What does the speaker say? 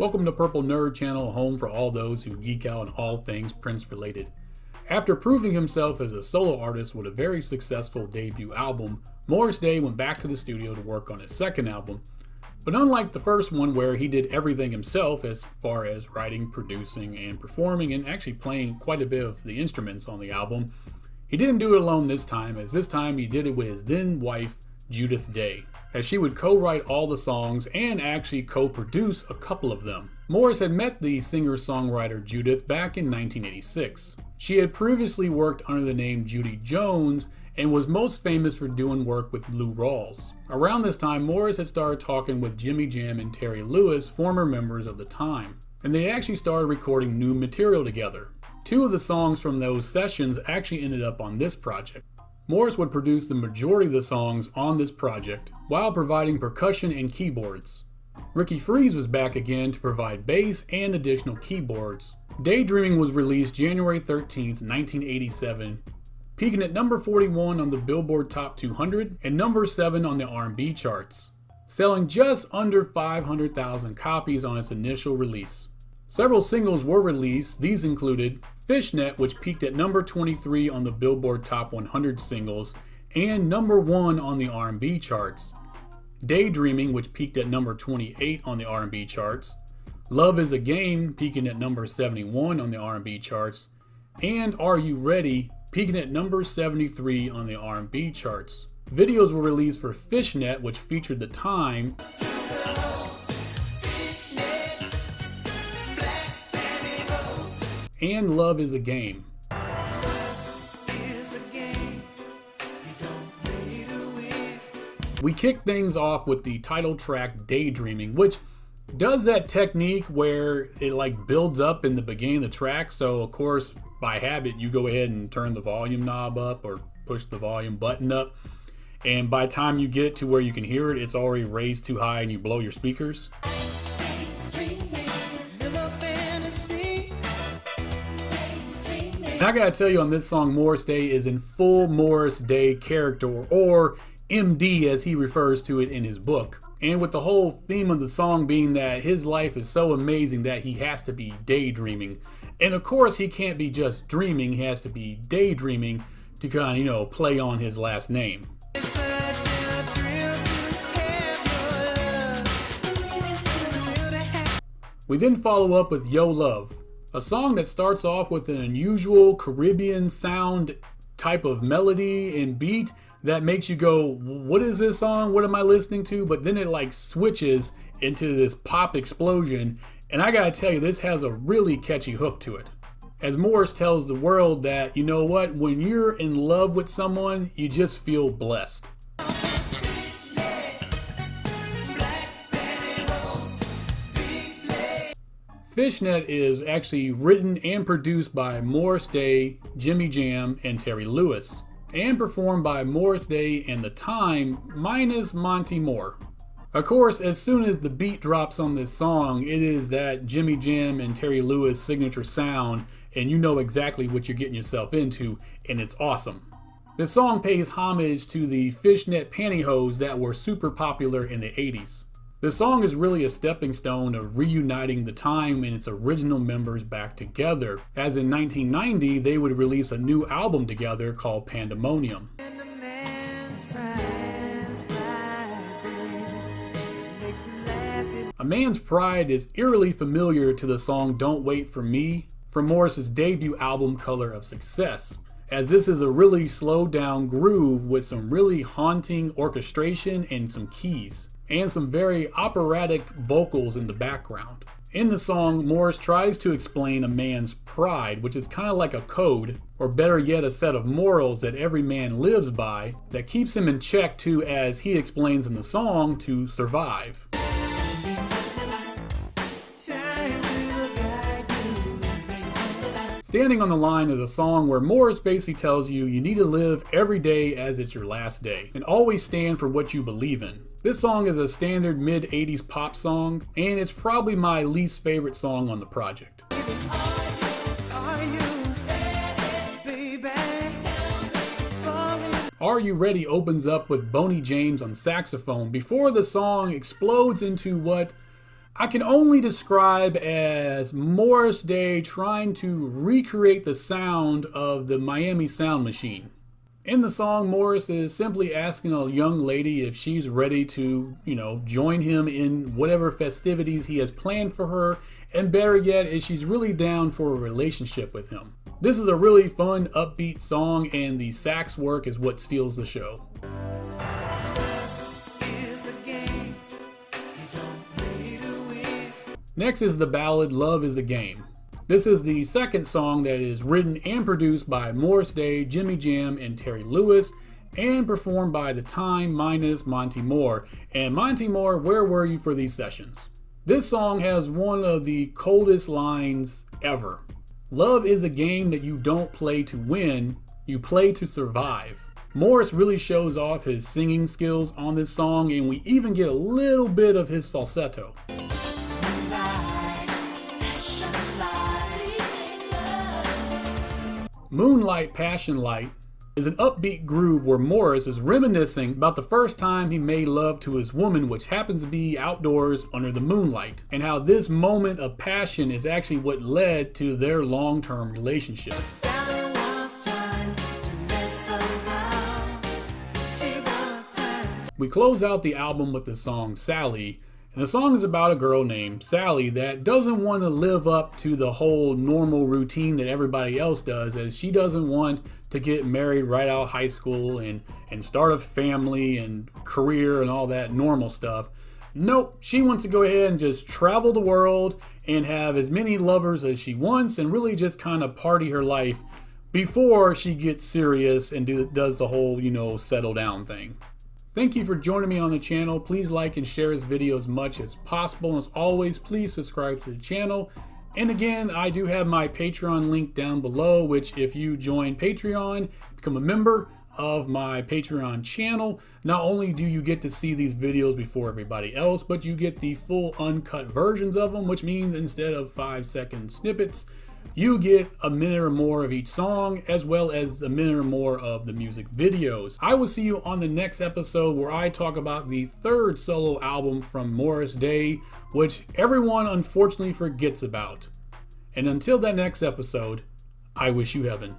Welcome to Purple Nerd Channel, home for all those who geek out on all things Prince related. After proving himself as a solo artist with a very successful debut album, Morris Day went back to the studio to work on his second album. But unlike the first one, where he did everything himself as far as writing, producing, and performing, and actually playing quite a bit of the instruments on the album, he didn't do it alone this time, as this time he did it with his then wife, Judith Day, as she would co-write all the songs and actually co-produce a couple of them. Morris had met the singer-songwriter Judith back in 1986. She had previously worked under the name Judy Jones and was most famous for doing work with Lou Rawls. Around this time, Morris had started talking with Jimmy Jam and Terry Lewis, former members of the time, and they actually started recording new material together. Two of the songs from those sessions actually ended up on this project. Morris would produce the majority of the songs on this project while providing percussion and keyboards. Ricky Freeze was back again to provide bass and additional keyboards. Daydreaming was released January 13th, 1987, peaking at number 41 on the Billboard Top 200 and number 7 on the R&B charts, selling just under 500,000 copies on its initial release. Several singles were released. These included Fishnet, which peaked at number 23 on the Billboard Top 100 singles and number 1 on the R&B charts. Daydreaming, which peaked at number 28 on the R&B charts. Love is a Game, peaking at number 71 on the R&B charts. And Are You Ready, peaking at number 73 on the R&B charts. Videos were released for Fishnet, which featured The Time, and Love is a Game. We kick things off with the title track Daydreaming, which does that technique where it builds up in the beginning of the track. So of course, by habit, you go ahead and turn the volume knob up or push the volume button up. And by the time you get to where you can hear it, it's already raised too high and you blow your speakers. And I gotta tell you, on this song, Morris Day is in full Morris Day character, or MD as he refers to it in his book. And with the whole theme of the song being that his life is so amazing that he has to be daydreaming. And of course he can't be just dreaming, he has to be daydreaming to kind of, play on his last name. We then follow up with Yo Love, a song that starts off with an unusual Caribbean sound type of melody and beat that makes you go, what is this song? What am I listening to? But then it switches into this pop explosion. And I gotta tell you, this has a really catchy hook to it. As Morris tells the world that, you know what, when you're in love with someone, you just feel blessed. Fishnet is actually written and produced by Morris Day, Jimmy Jam, and Terry Lewis, and performed by Morris Day and The Time minus Monty Moore. Of course, as soon as the beat drops on this song, it is that Jimmy Jam and Terry Lewis signature sound, and you know exactly what you're getting yourself into, and it's awesome. This song pays homage to the fishnet pantyhose that were super popular in the 80s. This song is really a stepping stone of reuniting The Time and its original members back together, as in 1990 they would release a new album together called Pandemonium. A Man's Pride is eerily familiar to the song Don't Wait For Me from Morris's debut album Color of Success, as this is a really slowed down groove with some really haunting orchestration and some keys, and some very operatic vocals in the background. In the song, Morris tries to explain a man's pride, which is kind of like a code, or better yet, a set of morals that every man lives by that keeps him in check to, as he explains in the song, to survive. Standing on the Line is a song where Morris basically tells you need to live every day as it's your last day, and always stand for what you believe in. This song is a standard mid-80s pop song, and it's probably my least favorite song on the project. Are You Ready opens up with Boney James on saxophone before the song explodes into what I can only describe as Morris Day trying to recreate the sound of the Miami Sound Machine. In the song, Morris is simply asking a young lady if she's ready to, join him in whatever festivities he has planned for her, and better yet, is she's really down for a relationship with him. This is a really fun, upbeat song, and the sax work is what steals the show. Next is the ballad Love is a Game. This is the second song that is written and produced by Morris Day, Jimmy Jam, and Terry Lewis, and performed by The Time minus Monty Moore. And Monty Moore, where were you for these sessions? This song has one of the coldest lines ever. Love is a game that you don't play to win, you play to survive. Morris really shows off his singing skills on this song, and we even get a little bit of his falsetto. Moonlight Passion Light is an upbeat groove where Morris is reminiscing about the first time he made love to his woman, which happens to be outdoors under the moonlight, and how this moment of passion is actually what led to their long-term relationship. We close out the album with the song Sally. And the song is about a girl named Sally that doesn't want to live up to the whole normal routine that everybody else does, as she doesn't want to get married right out of high school and start a family and career and all that normal stuff. Nope, she wants to go ahead and just travel the world and have as many lovers as she wants and really just kind of party her life before she gets serious and does the whole, settle down thing. Thank you for joining me on the channel. Please like and share this video as much as possible. And as always, please subscribe to the channel. And again, I do have my Patreon link down below, which if you join Patreon, become a member of my Patreon channel, not only do you get to see these videos before everybody else, but you get the full uncut versions of them, which means instead of 5-second snippets, you get a minute or more of each song, as well as a minute or more of the music videos. I will see you on the next episode where I talk about the third solo album from Morris Day, which everyone unfortunately forgets about. And until that next episode, I wish you heaven.